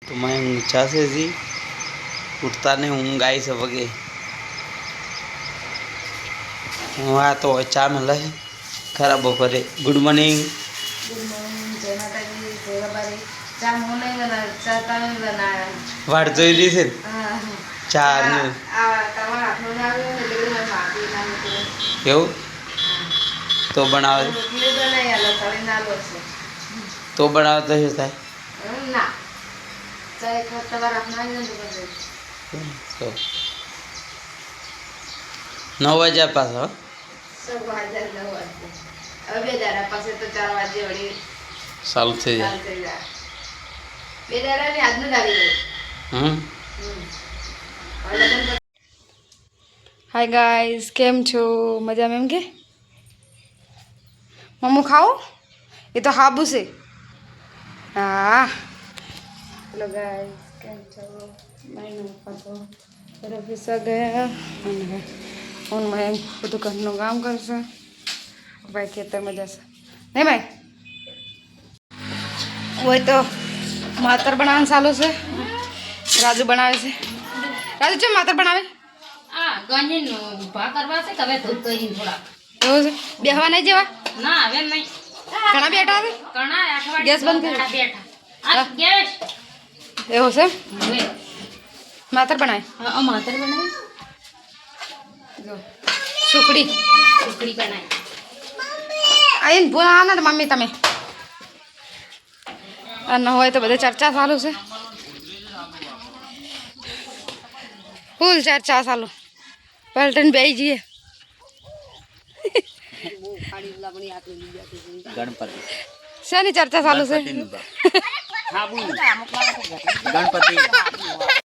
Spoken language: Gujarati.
तो मैं ऊँचा से जी उठता नहीं ऊँग आई सब वगे वहाँ तो चा मिला है खराब बपरे गुड मॉर्निंग જય માતાજી જય રબારી ચા મને ચા તમે બનાવ્યા વાટ જોઈ લી છે હા ચાર ને આ તમારા હાથનો ના આવ્યો ને એટલે મને માફી ના મૂકે એવું તો બનાવે રોટલી બનાવી આલો તળી ના લો છે તો બનાવે તો શું થાય ના ચા એક વખત તમારા હાથમાં આવી જાય ને તો તો 9 વાગ્યા પાછો સબ વાજે ન વાજે હવે બે દાડા પાસે તો 4 વાગે વળી ચાલુ થઈ જાય ચાલ થઈ જાય બે દાડા ની આજનું દાડી ગયું हाय गाइस केम छो मजा में के मम्मू खाओ ये तो हाबू से हाँ हेलो गाइस केम छो मैं पापा पर ऑफिस आ गया और मैं બધું ઘરનું કામ કરશે ભાઈ ખેતરમાં જશે નહીં ભાઈ હોય તો માતર બનાવવાનું ચાલુ છે રાજુ બનાવે છે રાજુ ચમ માતર બનાવે આ ગંજીન ઉભા કરવા છે તમે ધૂપ કરીને થોડા એવું છે બેહવા નહીં જેવા ના હવે નહીં ઘણા બેઠા છે ઘણા અઠવાડિયે ગેસ બંધ કરી બેઠા આ ગેસ એવું છે હવે માતર બનાવે આ માતર બનાવી જો સુખડી સુખડી બનાવી આઈને ભૂલા ના મમ્મી તમે અને હોય તો બધે ચર્ચા ચાલુ છે ફૂલ ચર્ચા ચાલુ પલટન બે જઈએ ગણપતિ શેની ચર્ચા ચાલુ છે ગણપતિ